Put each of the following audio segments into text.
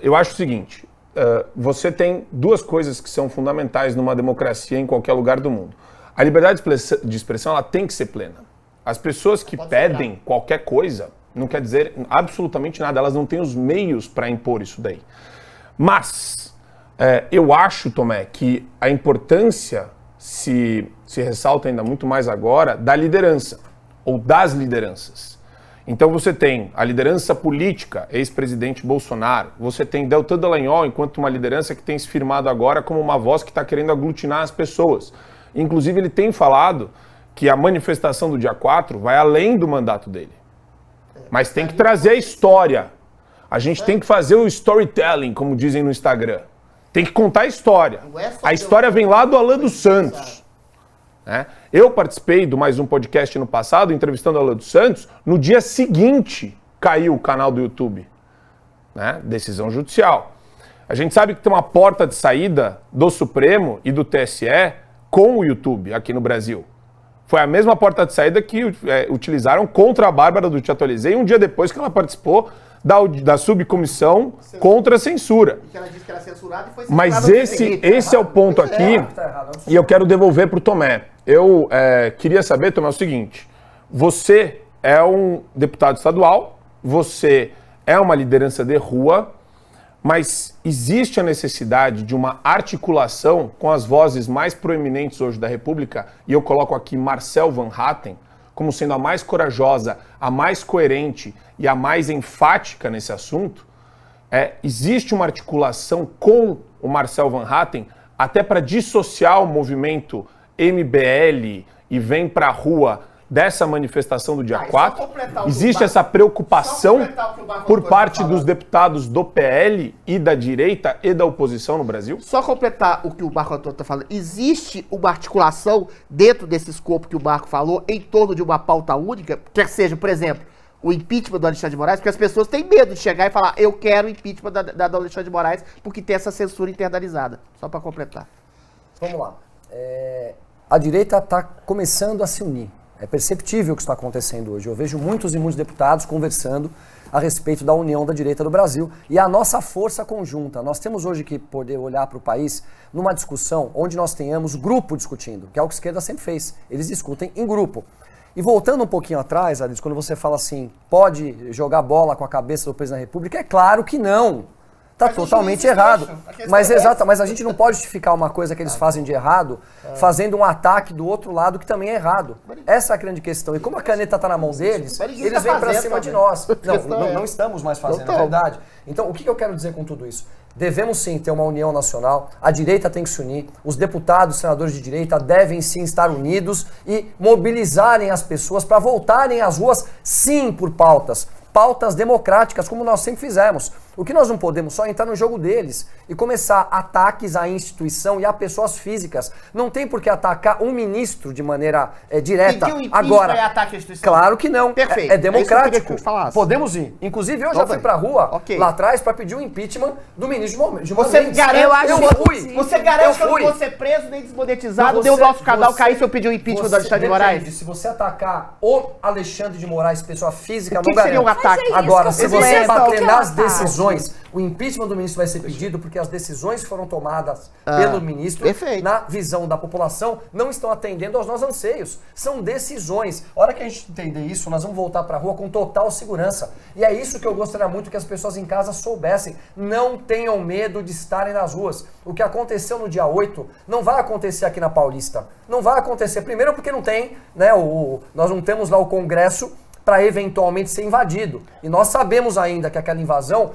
eu acho o seguinte, você tem duas coisas que são fundamentais numa democracia em qualquer lugar do mundo. A liberdade de expressão ela tem que ser plena. As pessoas que pedem qualquer coisa não quer dizer absolutamente nada, elas não têm os meios para impor isso daí. Mas eu acho, Tomé, que a importância se ressalta ainda muito mais agora da liderança, ou das lideranças. Então você tem a liderança política, ex-presidente Bolsonaro, você tem Deltan Dallagnol enquanto uma liderança que tem se firmado agora como uma voz que está querendo aglutinar as pessoas. Inclusive ele tem falado que a manifestação do dia 4 vai além do mandato dele. Mas tem que trazer a história. A gente tem que fazer o storytelling, como dizem no Instagram. Tem que contar a história. A história vem lá do Alan dos Santos. Né? Eu participei do mais um podcast no passado, entrevistando o Alan dos Santos. No dia seguinte, caiu o canal do YouTube. Né? Decisão judicial. A gente sabe que tem uma porta de saída do Supremo e do TSE com o YouTube aqui no Brasil. Foi a mesma porta de saída que utilizaram contra a Bárbara do Te Atualizei um dia depois que ela participou da subcomissão contra a censura. E que ela disse que era censurada e foi censurada. Mas esse é o ponto aqui, e eu quero devolver para o Tomé. Eu queria saber, Tomé, o seguinte, você é um deputado estadual, você é uma liderança de rua, mas existe a necessidade de uma articulação com as vozes mais proeminentes hoje da República, e eu coloco aqui Marcel Van Hatten como sendo a mais corajosa, a mais coerente e a mais enfática nesse assunto. Existe uma articulação com o Marcel Van Hatten até para dissociar o movimento MBL e Vem Pra Rua dessa manifestação do dia 4? Existe essa preocupação por parte dos deputados do PL e da direita e da oposição no Brasil? Só completar o que o Marco Antônio está falando. Existe uma articulação dentro desse escopo que o Marco falou em torno de uma pauta única, quer seja, por exemplo, o impeachment do Alexandre de Moraes, porque as pessoas têm medo de chegar e falar eu quero o impeachment da Alexandre de Moraes porque tem essa censura internalizada. Só para completar. Vamos lá. A direita está começando a se unir. É perceptível o que está acontecendo hoje. Eu vejo muitos e muitos deputados conversando a respeito da união da direita do Brasil e a nossa força conjunta. Nós temos hoje que poder olhar para o país numa discussão onde nós tenhamos grupo discutindo, que é o que a esquerda sempre fez. Eles discutem em grupo. E voltando um pouquinho atrás, Alice, quando você fala assim, pode jogar bola com a cabeça do presidente da República, é claro que não. Está totalmente errado. Mas a gente não pode justificar uma coisa que eles fazem de errado, fazendo um ataque do outro lado que também é errado. Essa é a grande questão. E como a caneta está na mão deles, eles vêm para cima de nós. Não estamos mais fazendo, é verdade. Então, o que eu quero dizer com tudo isso? Devemos sim ter uma união nacional, a direita tem que se unir, os deputados, senadores de direita devem sim estar unidos e mobilizarem as pessoas para voltarem às ruas sim por pautas democráticas, como nós sempre fizemos. O que nós não podemos só entrar no jogo deles e começar ataques à instituição e a pessoas físicas. Não tem por que atacar um ministro de maneira direta. Agora, ataque à instituição? Claro que não. Perfeito. É democrático. Podemos ir. Inclusive, eu já fui pra rua lá atrás para pedir o impeachment do ministro de Você garante que eu não vou ser preso nem desmonetizado, deu o nosso canal cair se eu pedir o impeachment do Alexandre de Moraes? Se você atacar o Alexandre de Moraes, pessoa física, não seria um ataque? Agora, se você bater nas decisões, o impeachment do ministro vai ser pedido porque as decisões foram tomadas pelo ministro, na visão da população, não estão atendendo aos nossos anseios. São decisões. A hora que a gente entender isso, nós vamos voltar para a rua com total segurança. E é isso que eu gostaria muito que as pessoas em casa soubessem. Não tenham medo de estarem nas ruas. O que aconteceu no dia 8 não vai acontecer aqui na Paulista. Não vai acontecer. Primeiro porque não tem, né, nós não temos lá o Congresso para eventualmente ser invadido. E nós sabemos ainda que aquela invasão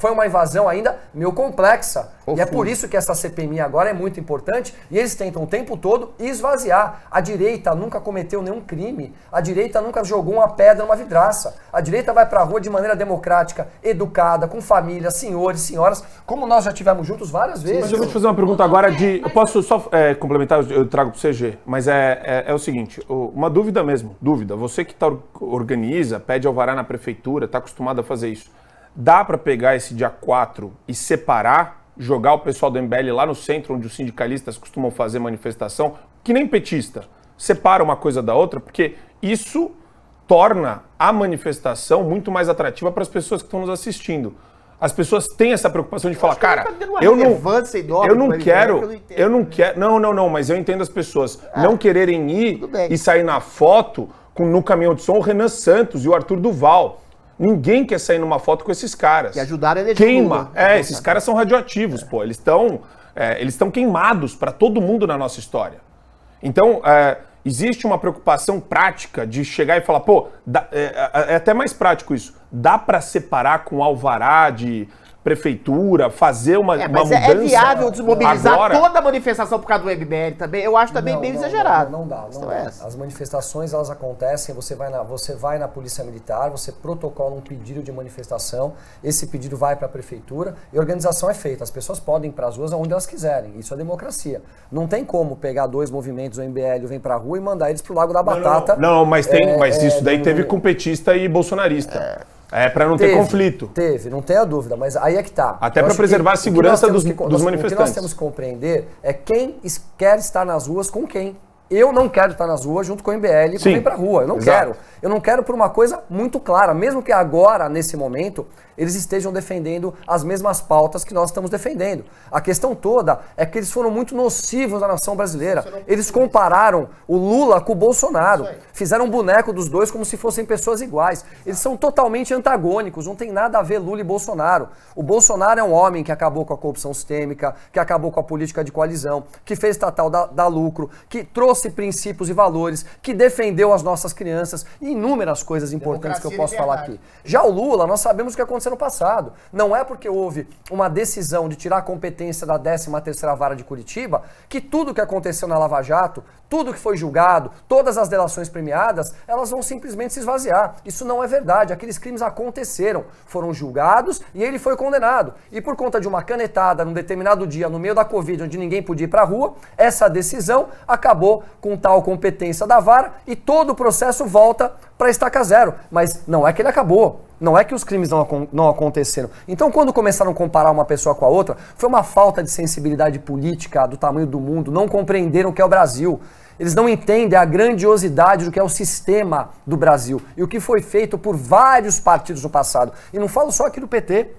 foi uma invasão ainda meio complexa. E é por isso que essa CPMI agora é muito importante e eles tentam o tempo todo esvaziar. A direita nunca cometeu nenhum crime. A direita nunca jogou uma pedra numa vidraça. A direita vai pra rua de maneira democrática, educada, com família, senhores, senhoras, como nós já tivemos juntos várias vezes. Mas eu vou te fazer uma pergunta agora eu posso só complementar, eu trago pro CG, mas é o seguinte, uma dúvida mesmo, você que organiza, pede alvará na prefeitura, está acostumado a fazer isso. Dá para pegar esse dia 4 e separar, jogar o pessoal do MBL lá no centro, onde os sindicalistas costumam fazer manifestação, que nem petista, separa uma coisa da outra, porque isso torna a manifestação muito mais atrativa para as pessoas que estão nos assistindo. As pessoas têm essa preocupação de falar, cara, eu não quero. Não, mas eu entendo as pessoas não quererem ir e sair na foto no caminhão de som o Renan Santos e o Arthur Duval. Ninguém quer sair numa foto com esses caras. Que ajudaram a eleger Queima. Esses caras são radioativos, pô. Eles estão queimados para todo mundo na nossa história. Então, existe uma preocupação prática de chegar e falar, pô, é até mais prático isso. Dá para separar com alvará de prefeitura, fazer uma mudança? É viável desmobilizar agora? Toda a manifestação por causa do MBL também? Eu acho também bem exagerado. Não dá. As manifestações, elas acontecem, você vai na polícia militar, você protocola um pedido de manifestação, esse pedido vai para a prefeitura e a organização é feita. As pessoas podem ir para as ruas onde elas quiserem. Isso é democracia. Não tem como pegar dois movimentos, o MBL vem para a rua e mandar eles para o Lago da Batata. Mas isso daí teve com petista e bolsonarista. Para não ter conflito. Não tenha dúvida, mas aí é que tá. Até para preservar a segurança dos manifestantes. O que nós temos que compreender é quem quer estar nas ruas com quem. Eu não quero estar nas ruas junto com o MBL e vem pra rua. Eu não quero. Eu não quero por uma coisa muito clara. Mesmo que agora, nesse momento, eles estejam defendendo as mesmas pautas que nós estamos defendendo. A questão toda é que eles foram muito nocivos na nação brasileira. Eles compararam o Lula com o Bolsonaro. Fizeram um boneco dos dois como se fossem pessoas iguais. Eles são totalmente antagônicos. Não tem nada a ver Lula e Bolsonaro. O Bolsonaro é um homem que acabou com a corrupção sistêmica, que acabou com a política de coalizão, que fez estatal dar lucro, que trouxe princípios e valores, que defendeu as nossas crianças e inúmeras coisas importantes que eu posso falar aqui. Já o Lula, nós sabemos o que aconteceu no passado. Não é porque houve uma decisão de tirar a competência da 13ª Vara de Curitiba que tudo que aconteceu na Lava Jato, tudo que foi julgado, todas as delações premiadas, elas vão simplesmente se esvaziar. Isso não é verdade. Aqueles crimes aconteceram, foram julgados e ele foi condenado. E por conta de uma canetada num determinado dia, no meio da Covid, onde ninguém podia ir para a rua, essa decisão acabou com tal competência da vara e todo o processo volta para estaca zero. Mas não é que ele acabou. Não é que os crimes não aconteceram. Então, quando começaram a comparar uma pessoa com a outra, foi uma falta de sensibilidade política do tamanho do mundo. Não compreenderam o que é o Brasil. Eles não entendem a grandiosidade do que é o sistema do Brasil e o que foi feito por vários partidos no passado. E não falo só aqui do PT,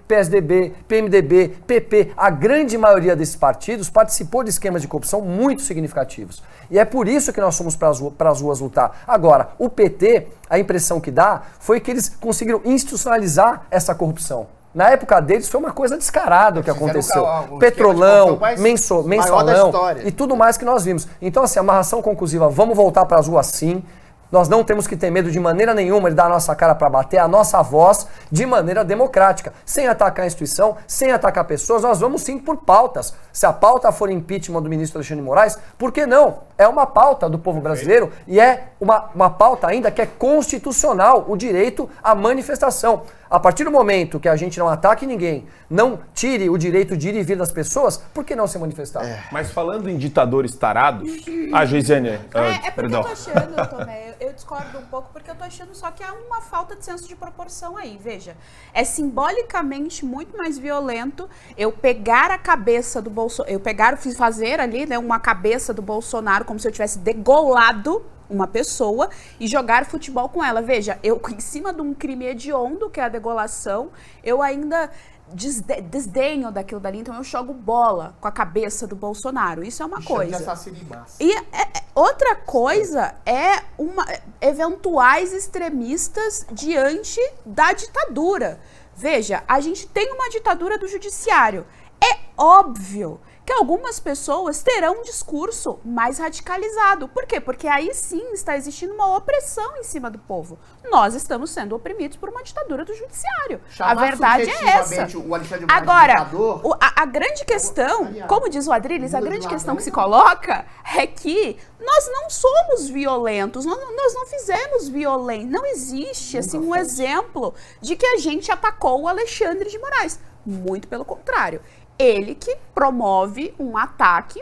PSDB, PMDB, PP, a grande maioria desses partidos participou de esquemas de corrupção muito significativos. E é por isso que nós fomos para as ruas lutar. Agora, o PT, a impressão que dá foi que eles conseguiram institucionalizar essa corrupção. Na época deles foi uma coisa descarada o que aconteceu. Petrolão, mensalão e tudo mais que nós vimos. Então, assim, amarração conclusiva, vamos voltar para as ruas sim. Nós não temos que ter medo de maneira nenhuma de dar a nossa cara para bater, a nossa voz de maneira democrática, sem atacar a instituição, sem atacar pessoas. Nós vamos sim por pautas. Se a pauta for impeachment do ministro Alexandre de Moraes, por que não? É uma pauta do povo brasileiro e é uma pauta ainda que é constitucional, o direito à manifestação. A partir do momento que a gente não ataque ninguém, não tire o direito de ir e vir das pessoas, por que não se manifestar? Mas falando em ditadores tarados... Geisiane, perdão. Eu tô achando, Tomé, eu discordo um pouco, porque eu tô achando só que há uma falta de senso de proporção aí. Veja, é simbolicamente muito mais violento eu pegar a cabeça do Bolsonaro, fazer ali, né, uma cabeça do Bolsonaro como se eu tivesse degolado uma pessoa e jogar futebol com ela. Veja, eu em cima de um crime hediondo, que é a degolação, eu ainda desdenho daquilo dali, então eu jogo bola com a cabeça do Bolsonaro. Isso é uma coisa. E outra coisa é eventuais extremistas diante da ditadura. Veja, a gente tem uma ditadura do judiciário. É óbvio que algumas pessoas terão um discurso mais radicalizado. Por quê? Porque aí sim está existindo uma opressão em cima do povo. Nós estamos sendo oprimidos por uma ditadura do judiciário. A verdade é essa. Agora, a grande questão, como diz o Adriles, a grande questão que se coloca é que nós não somos violentos, nós não fizemos violência. Não existe assim, um exemplo de que a gente atacou o Alexandre de Moraes. Muito pelo contrário. Ele que promove um ataque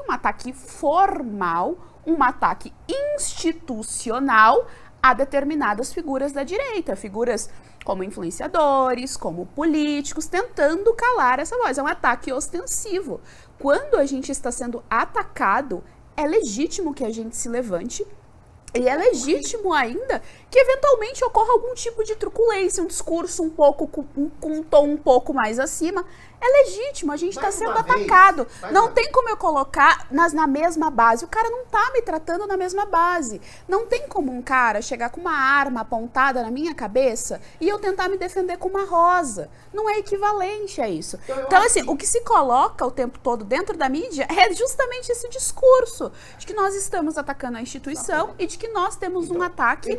formal, um ataque institucional a determinadas figuras da direita, figuras como influenciadores, como políticos, tentando calar essa voz. É um ataque ostensivo. Quando a gente está sendo atacado, é legítimo que a gente se levante E é legítimo ainda que eventualmente ocorra algum tipo de truculência, um discurso um pouco com um tom um pouco mais acima. É legítimo, a gente está sendo atacado. Não tem como eu colocar na mesma base. O cara não está me tratando na mesma base. Não tem como um cara chegar com uma arma apontada na minha cabeça e eu tentar me defender com uma rosa. Não é equivalente a isso. Então, assim, o que se coloca o tempo todo dentro da mídia é justamente esse discurso de que nós estamos atacando a instituição e de que nós temos um ataque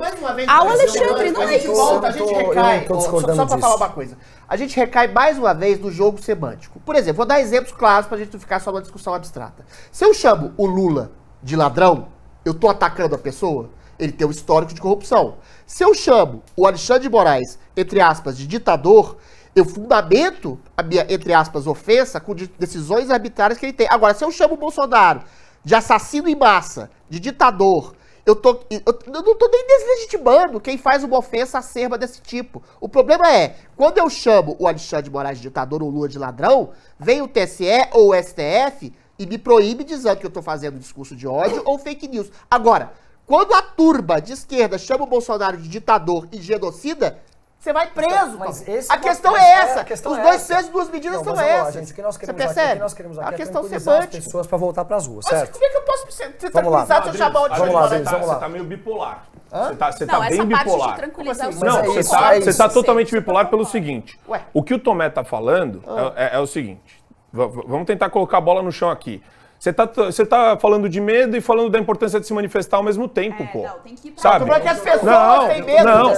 ao Alexandre. Não é isso. A gente recai, só para falar uma coisa. A gente recai mais uma vez no jogo semântico. Por exemplo, vou dar exemplos claros pra gente não ficar só numa discussão abstrata. Se eu chamo o Lula de ladrão, eu tô atacando a pessoa, ele tem um histórico de corrupção. Se eu chamo o Alexandre de Moraes, entre aspas, de ditador, eu fundamento a minha, entre aspas, ofensa com decisões arbitrárias que ele tem. Agora, se eu chamo o Bolsonaro de assassino em massa, de ditador, eu não tô nem deslegitimando quem faz uma ofensa acerba desse tipo. O problema é, quando eu chamo o Alexandre de Moraes de ditador ou Lula de ladrão, vem o TSE ou o STF e me proíbe dizendo que eu tô fazendo discurso de ódio ou fake news. Agora, quando a turba de esquerda chama o Bolsonaro de ditador e genocida, você vai preso. A questão é essa. Os dois pesos e duas medidas são essas. Você percebe? A questão semântica. As pessoas para voltar para as ruas, certo? Como é que eu posso ser tranquilizado se eu chamar o Vamos lá. Você tá meio bipolar. Você tá não, bem essa bipolar. parte de tranquilizar os Não, outros. você tá totalmente bipolar pelo seguinte. Ué. O que o Tomé tá falando é o seguinte. Vamos tentar colocar a bola no chão aqui. Você tá falando de medo e falando da importância de se manifestar ao mesmo tempo, pô. Não, tem que ir pra Sabe? Tô falando que as pessoas têm medo. Não.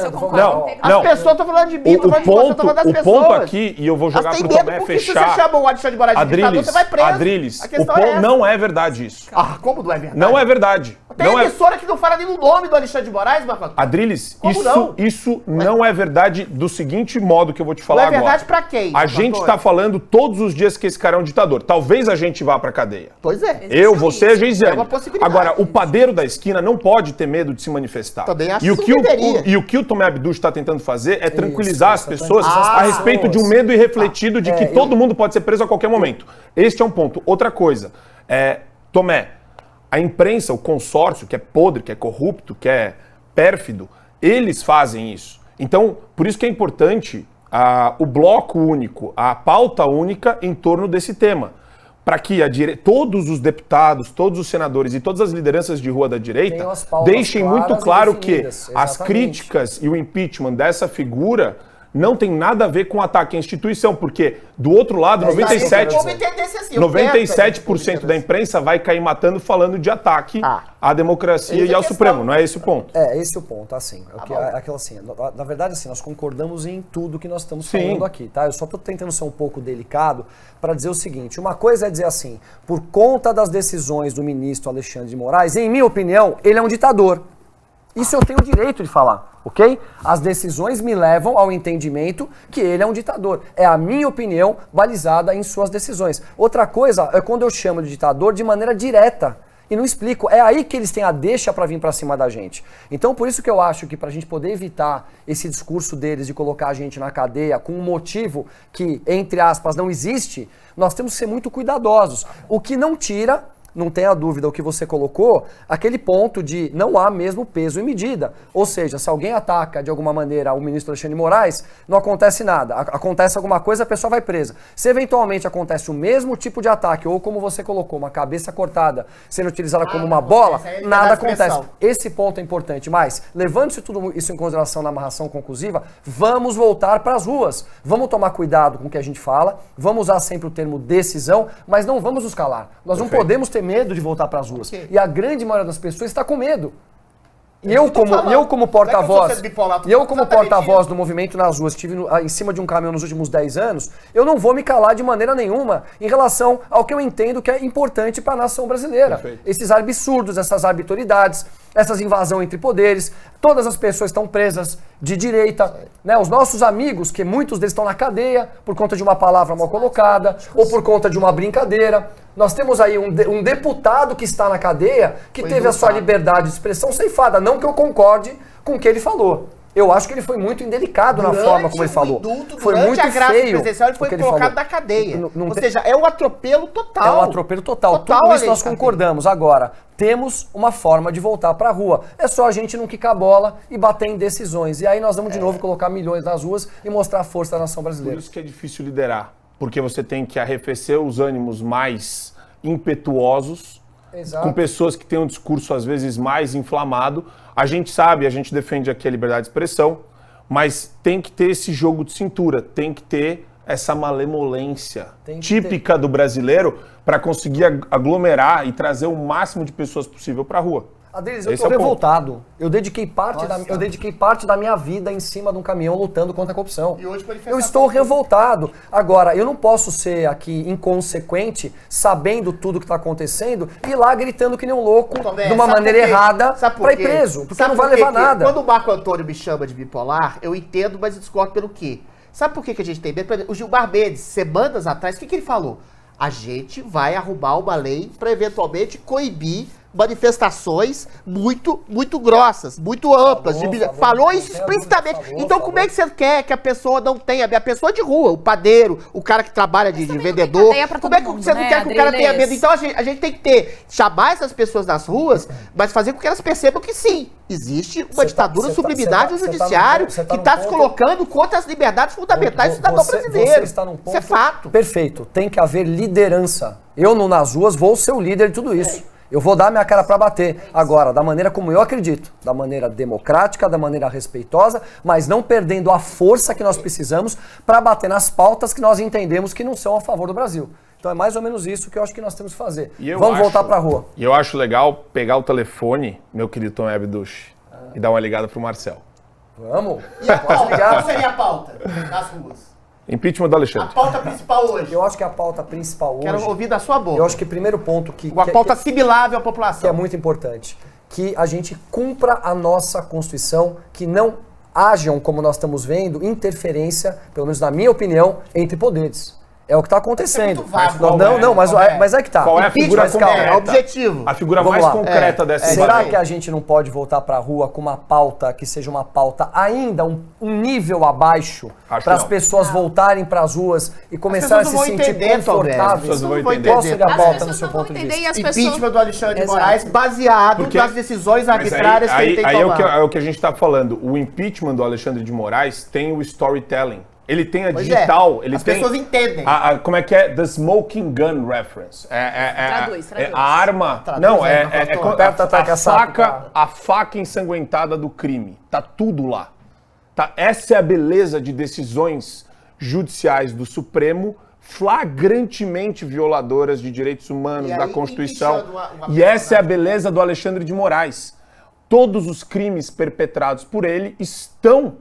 As pessoas estão falando de mim, tô falando de você, tô falando das pessoas. O ponto aqui, e eu vou jogar pro Tomé fechar. Se você chamou o Alexandre de Moraes de ditador, você vai preso. Adriles, o ponto não é verdade isso. Ah, como não é verdade? Não é verdade. Tem emissora que não fala nem no nome do Alexandre de Moraes, Marco Antônio. Adriles, Como isso não é verdade do seguinte modo que eu vou te falar agora. Não é verdade pra quem? A gente tá falando todos os dias que esse cara é um ditador. Talvez a gente vá pra cadeia. Pois é. Eu, você, a Geisiane. É uma possibilidade. Agora, o padeiro da esquina não pode ter medo de se manifestar. Também acho e o que que deveria. E o que o Tomé Abduch está tentando fazer é tranquilizar as pessoas tranquilizar a respeito de um medo irrefletido de que eu- todo mundo pode ser preso a qualquer momento. Este é um ponto. Outra coisa, Tomé, a imprensa, o consórcio, que é podre, que é corrupto, que é pérfido, eles fazem isso. Então, por isso que é importante o bloco único, a pauta única em torno desse tema. Para que todos os deputados, todos os senadores e todas as lideranças de rua da direita Tenham as pautas deixem muito claras e claro que definidas, as exatamente. críticas e o impeachment dessa figura não tem nada a ver com ataque à instituição, porque do outro lado, 97% da imprensa vai cair matando falando de ataque à democracia e ao Supremo. Não é esse o ponto. É, esse é o ponto, assim. Aquela assim, na verdade, assim, nós concordamos em tudo que nós estamos falando aqui, tá? Eu só tô tentando ser um pouco delicado para dizer o seguinte: uma coisa é dizer assim, por conta das decisões do ministro Alexandre de Moraes, em minha opinião, ele é um ditador. Isso eu tenho o direito de falar, ok? As decisões me levam ao entendimento que ele é um ditador. É a minha opinião balizada em suas decisões. Outra coisa é quando eu chamo de ditador de maneira direta e não explico. É aí que eles têm a deixa para vir para cima da gente. Então, por isso que eu acho que para a gente poder evitar esse discurso deles de colocar a gente na cadeia com um motivo que, entre aspas, não existe, nós temos que ser muito cuidadosos. O que não tira... Não tenha dúvida o que você colocou, aquele ponto de não há mesmo peso e medida. Ou seja, se alguém ataca de alguma maneira o ministro Alexandre de Moraes, não acontece nada. Acontece alguma coisa, a pessoa vai presa. Se eventualmente acontece o mesmo tipo de ataque, ou como você colocou, uma cabeça cortada sendo utilizada como uma bola, nada acontece. Esse ponto é importante. Mas, levando-se tudo isso em consideração na amarração conclusiva, vamos voltar para as ruas. Vamos tomar cuidado com o que a gente fala, vamos usar sempre o termo decisão, mas não vamos nos calar. Nós não podemos ter medo de voltar para as ruas. E a grande maioria das pessoas está com medo. E eu como porta-voz do movimento nas ruas, estive em cima de um caminhão nos últimos 10 anos, eu não vou me calar de maneira nenhuma em relação ao que eu entendo que é importante para a nação brasileira. Perfeito. Esses absurdos, essas arbitrariedades, essas invasões entre poderes, todas as pessoas estão presas de direita, né? Os nossos amigos, que muitos deles estão na cadeia por conta de uma palavra mal colocada ou por conta de uma brincadeira. Nós temos aí um deputado que está na cadeia que teve a sua liberdade de expressão ceifada. Não que eu concorde com o que ele falou. Eu acho que ele foi muito indelicado na forma como ele falou. Foi muito a graça feio. presidencial, ele foi colocado na cadeia. Ou seja, é um atropelo total. É um atropelo total. Tudo isso nós concordamos. Agora, temos uma forma de voltar para a rua. É só a gente não quicar a bola e bater em decisões. E aí nós vamos de novo colocar milhões nas ruas e mostrar a força da nação brasileira. Por isso que é difícil liderar. Porque você tem que arrefecer os ânimos mais impetuosos, Exato. com pessoas que têm um discurso às vezes mais inflamado. A gente sabe, a gente defende aqui a liberdade de expressão, mas tem que ter esse jogo de cintura, tem que ter essa malemolência típica do brasileiro para conseguir aglomerar e trazer o máximo de pessoas possível para a rua. Adriles, eu estou revoltado. Eu dediquei parte da minha vida em cima de um caminhão lutando contra a corrupção. E hoje eu estou revoltado. Agora, eu não posso ser aqui inconsequente, sabendo tudo que está acontecendo, e ir lá gritando que nem um louco, de uma maneira errada, para ir preso. Porque não vai levar nada. Quando o Marco Antônio me chama de bipolar, eu entendo, mas eu discordo pelo quê? Sabe por que a gente tem medo? O Gilmar Mendes, semanas atrás, o que ele falou? A gente vai arrumar uma lei para eventualmente coibir manifestações muito grossas, muito amplas. Falou isso explicitamente. Então como é que você quer que a pessoa não tenha, a pessoa de rua, o padeiro, o cara que trabalha de vendedor, como é que você não quer que o cara tenha medo? Então a gente tem que chamar essas pessoas nas ruas, mas fazer com que elas percebam que sim, existe uma ditadura subliminar do judiciário que está se colocando contra as liberdades fundamentais do cidadão brasileiro. Isso é fato. Perfeito. Tem que haver liderança. Eu, nas ruas, vou ser o líder de tudo isso. Eu vou dar minha cara para bater. Agora, da maneira como eu acredito, da maneira democrática, da maneira respeitosa, mas não perdendo a força que nós precisamos para bater nas pautas que nós entendemos que não são a favor do Brasil. Então é mais ou menos isso que eu acho que nós temos que fazer. Vamos voltar para a rua. E eu acho legal pegar o telefone, meu querido Tom Abduch, e dar uma ligada pro Marcel. Vamos? E a pauta? Qual seria a pauta das ruas? Impeachment do Alexandre. A pauta principal hoje. Eu acho que a pauta principal hoje... Quero ouvir da sua boca. Eu acho que o primeiro ponto que... Uma pauta assimilável à população. Que é muito importante. Que a gente cumpra a nossa Constituição, que não hajam, como nós estamos vendo, interferência, pelo menos na minha opinião, entre poderes. É o que está acontecendo. Mas é que tá. Qual é a figura concreta? É o objetivo. A figura mais concreta dessa Será que a gente não pode voltar para a rua com uma pauta que seja uma pauta ainda um nível abaixo para as pessoas voltarem para as ruas e começarem a se sentir confortáveis? Qual seria a pauta no seu ponto de vista? Impeachment do Alexandre de Moraes baseado nas decisões arbitrárias que ele tem tomado. Aí é o que a gente está falando. O impeachment do Alexandre de Moraes tem o storytelling. Ele tem a digital, ele as tem... pessoas entendem. Como é que é? The Smoking Gun Reference. Traduz. A arma... A faca ensanguentada do crime. Tá tudo lá. Tá? Essa é a beleza de decisões judiciais do Supremo flagrantemente violadoras de direitos humanos, da Constituição. E essa é a beleza do Alexandre de Moraes. Todos os crimes perpetrados por ele estão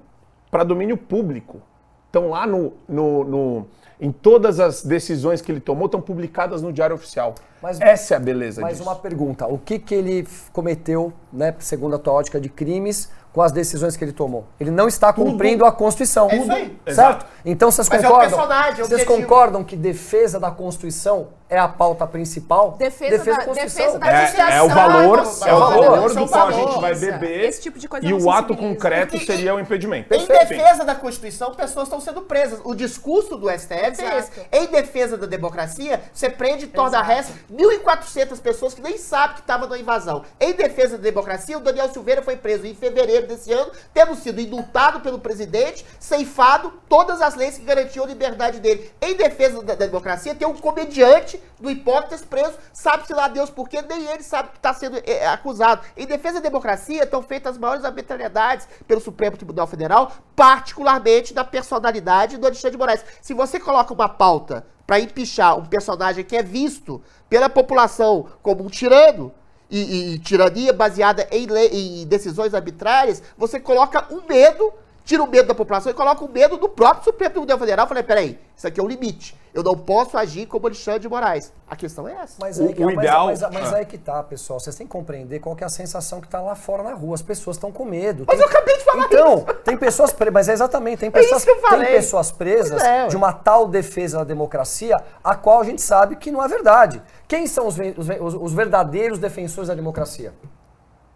para domínio público. Estão lá em todas as decisões que ele tomou, estão publicadas no Diário Oficial. Essa é a beleza disso. Mais uma pergunta. O que ele cometeu, né, segundo a tua ótica, de crimes com as decisões que ele tomou? Ele não está cumprindo a Constituição. É isso aí. Certo? Exato. Então vocês concordam que defesa da Constituição é a pauta principal? Defesa da Constituição. É o valor do qual a gente vai beber. Esse tipo de coisa e o ato concreto seria o impedimento. Em defesa da Constituição, pessoas estão sendo presas. O discurso do STF é esse. Em defesa da democracia, você prende e torna a resta 1.400 pessoas que nem sabem que estavam na invasão. Em defesa da democracia, o Daniel Silveira foi preso em fevereiro desse ano, tendo sido indultado pelo presidente, ceifado todas as leis que garantiam a liberdade dele. Em defesa da democracia, tem um comediante do Hipócritas preso, sabe-se lá Deus por quê, nem ele sabe que está sendo acusado. Em defesa da democracia, estão feitas as maiores arbitrariedades pelo Supremo Tribunal Federal, particularmente da personalidade do Alexandre de Moraes. Se você coloca uma pauta para empichar um personagem que é visto pela população como um tirano, e tirania baseada em decisões arbitrárias, você coloca um medo, tira o medo da população e coloca o medo do próprio Supremo Tribunal Federal. Eu falei, peraí, isso aqui é um limite. Eu não posso agir como Alexandre de Moraes. A questão é essa. Mas aí que tá, pessoal. Vocês têm que compreender qual que é a sensação que tá lá fora na rua. As pessoas estão com medo. Mas eu acabei de falar isso. Tem pessoas presas, mas é exatamente, tem pessoas presas de uma tal defesa da democracia, a qual a gente sabe que não é verdade. Quem são os verdadeiros defensores da democracia?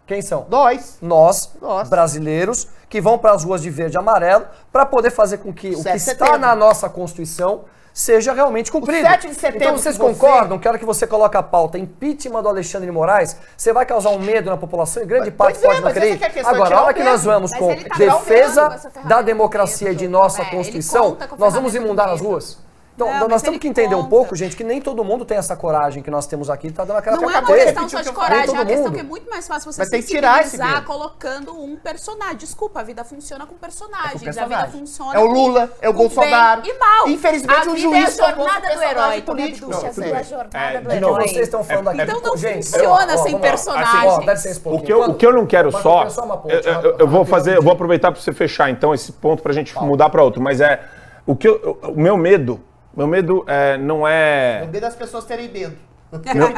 Quem são? Nós. Nós, Nós. brasileiros, que vão para as ruas de verde e amarelo para poder fazer com que o que 7 de está setembro. na nossa Constituição seja realmente cumprido. 7 de setembro Então vocês que você- concordam que a hora que você coloca a pauta impeachment do Alexandre de Moraes, você vai causar um medo na população e grande parte Pois é, pode não mas essa querer. que é a questão, Agora, tirar a hora o que nós medo. vamos Mas com ele tá tirando defesa essa ferramenta da do democracia e de medo. nossa Ele Constituição, conta com a nós vamos ferramenta do inundar as medo. ruas. Então, Não, nós mas temos ele que entender um conta. pouco, gente, que nem todo mundo tem essa coragem que nós temos aqui, tá dando aquela Não é uma cacateira. questão só de Nem coragem, é todo uma questão mundo. que é muito mais fácil você Mas tem que tirar esse sensibilizar medo. colocando um personagem. Desculpa, a vida funciona com personagens. A vida personagem. funciona É o Lula, é o com Bolsonaro. bem e mal. Infelizmente, a o vida juiz é a tornou-se jornada do personagem herói. político. Ducha, Não, tudo é a bem. jornada do De novo, herói. vocês estão falando aqui. Então não Gente, funciona sem vamos lá. personagem. Ó, dá licença um pouquinho. O que eu não quero Mas só. eu quero só uma ponte, Eu vou fazer, eu vou aproveitar para você fechar então esse ponto para a gente mudar para outro. Mas é o meu medo não é. O medo das pessoas terem medo.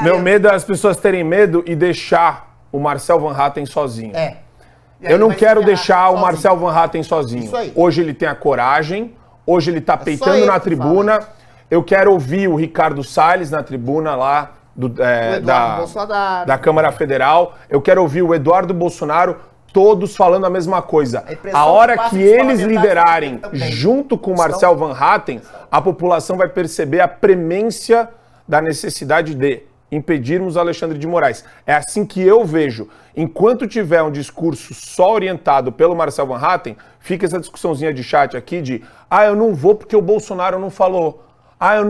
Meu medo é as pessoas terem medo e deixar o Marcel Van Hatten sozinho. É. E aí Eu não vai se quero ferrar deixar o sozinho. Marcel Van Hatten sozinho. Isso aí. Hoje ele tem a coragem, hoje ele tá peitando ele na que tribuna. Eu quero ouvir o Ricardo Salles na tribuna lá Eduardo Bolsonaro. da Câmara Federal. Eu quero ouvir o Eduardo Bolsonaro, todos falando a mesma coisa. A impressão A hora que passa que dos eles parlamentares liderarem também. junto com o Marcel Van Hatten, a população vai perceber a premência da necessidade de impedirmos Alexandre de Moraes. É assim que eu vejo. Enquanto tiver um discurso só orientado pelo Marcel Van Hatten, fica essa discussãozinha de chat aqui de eu não vou porque o Bolsonaro não falou.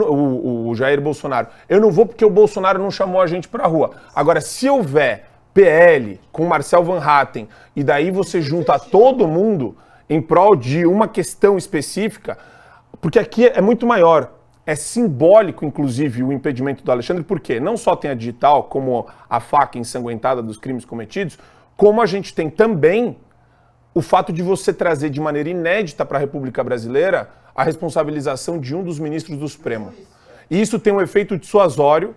O Jair Bolsonaro. Eu não vou porque o Bolsonaro não chamou a gente pra rua. Agora, se houver PL com Marcel Van Hatten e daí você junta todo mundo em prol de uma questão específica, porque aqui é muito maior. É simbólico, inclusive, o impedimento do Alexandre, porque não só tem a digital, como a faca ensanguentada dos crimes cometidos, como a gente tem também o fato de você trazer de maneira inédita para a República Brasileira a responsabilização de um dos ministros do Supremo. E isso tem um efeito dissuasório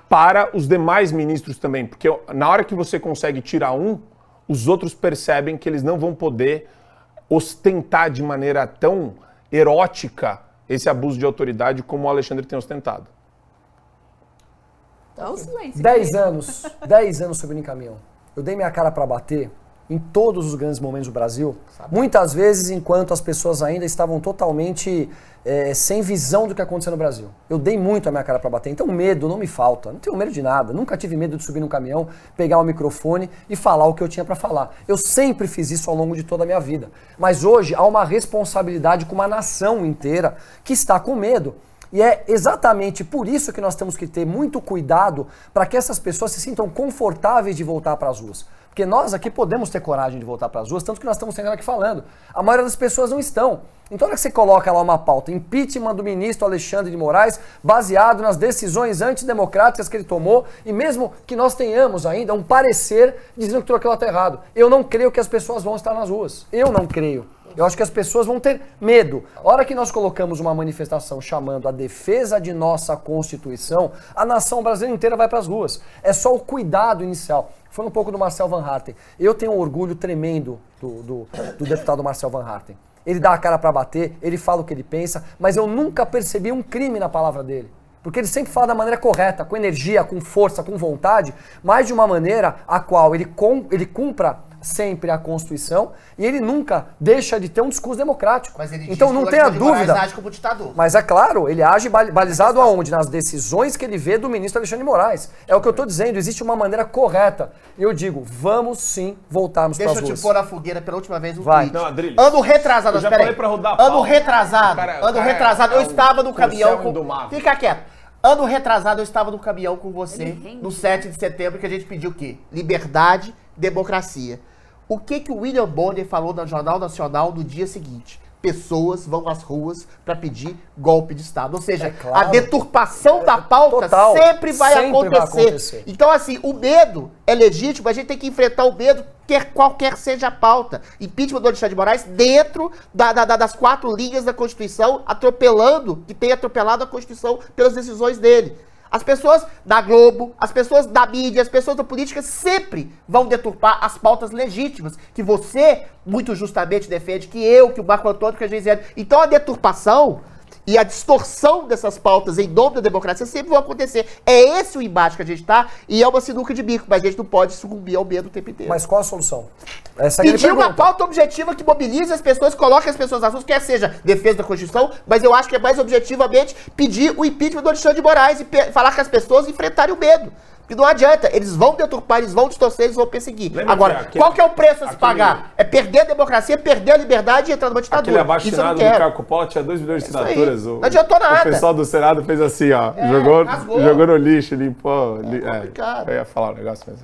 para os demais ministros também, porque na hora que você consegue tirar um, os outros percebem que eles não vão poder ostentar de maneira tão erótica esse abuso de autoridade como o Alexandre tem ostentado. Então, silêncio. 10 anos subindo em caminhão. Eu dei minha cara para bater em todos os grandes momentos do Brasil, muitas vezes enquanto as pessoas ainda estavam totalmente sem visão do que acontecia no Brasil. Eu dei muito a minha cara para bater, então medo não me falta, não tenho medo de nada, nunca tive medo de subir num caminhão, pegar o microfone e falar o que eu tinha para falar. Eu sempre fiz isso ao longo de toda a minha vida, mas hoje há uma responsabilidade com uma nação inteira que está com medo. E é exatamente por isso que nós temos que ter muito cuidado para que essas pessoas se sintam confortáveis de voltar para as ruas. Porque nós aqui podemos ter coragem de voltar para as ruas, tanto que nós estamos sendo aqui falando. A maioria das pessoas não estão. Então, na hora que você coloca lá uma pauta, impeachment do ministro Alexandre de Moraes, baseado nas decisões antidemocráticas que ele tomou, e mesmo que nós tenhamos ainda um parecer dizendo que tudo aquilo está errado, eu não creio que as pessoas vão estar nas ruas. Eu não creio. Eu acho que as pessoas vão ter medo. A hora que nós colocamos uma manifestação chamando a defesa de nossa Constituição, a nação brasileira inteira vai para as ruas. É só o cuidado inicial. Falando um pouco do Marcel Van Hatten, eu tenho um orgulho tremendo do deputado Marcel Van Hatten. Ele dá a cara para bater, ele fala o que ele pensa, mas eu nunca percebi um crime na palavra dele. Porque ele sempre fala da maneira correta, com energia, com força, com vontade, mas de uma maneira a qual ele cumpra sempre a Constituição e ele nunca deixa de ter um discurso democrático. Mas ele diz então que não o tenha Alexandre de Moraes dúvida. age como ditador. Mas é claro, ele age balizado aonde? Nas decisões que ele vê do ministro Alexandre de Moraes. É o que eu estou dizendo, existe uma maneira correta. E eu digo, vamos sim voltarmos para as Deixa eu ruas. te pôr na fogueira pela última vez um Vai. tweet. Não, Adriles, Ano retrasado, eu já espera aí. falei pra rodar a Ano pauta. retrasado, O cara eu é estava no um caminhão corcel indomável. Fica quieto. Ano retrasado eu estava no caminhão com você Ele rende. no 7 de setembro que a gente pediu o quê? Liberdade, democracia. O que o William Bonner falou no Jornal Nacional no dia seguinte? Pessoas vão às ruas para pedir golpe de Estado. Ou seja, É claro. a deturpação da pauta Total. sempre vai Sempre vai acontecer. acontecer. Então, assim, o medo é legítimo, a gente tem que enfrentar o medo, qualquer seja a pauta. Impeachment do Alexandre de Moraes dentro das 4 linhas da Constituição, que tem atropelado a Constituição pelas decisões dele. As pessoas da Globo, as pessoas da mídia, as pessoas da política sempre vão deturpar as pautas legítimas que você, muito justamente, defende, que o Marco Antônio, que a gente... Então a deturpação e a distorção dessas pautas em nome da democracia sempre vão acontecer. É esse o embate que a gente tá, e é uma sinuca de bico, mas a gente não pode sucumbir ao medo o tempo inteiro. Mas qual a solução? Essa é a Pedir uma pergunta. pauta objetiva que mobilize as pessoas, coloque as pessoas nas ruas, quer seja defesa da Constituição, mas eu acho que é mais objetivamente pedir o impeachment do Alexandre de Moraes e falar com as pessoas enfrentarem o medo. E não adianta, eles vão deturpar, eles vão distorcer, eles vão perseguir. Lembra Agora, que qual que é o preço a se pagar? É perder a democracia, perder a liberdade e entrar numa ditadura. Aquele Isso eu abaixo-assinado não do quero. Caco Paula tinha 2 milhões de isso aí. assinaturas. Não adiantou nada. O pessoal do Senado fez assim, ó. rasgou. Jogou no lixo, limpou. complicado. Eu ia falar um negócio, mas...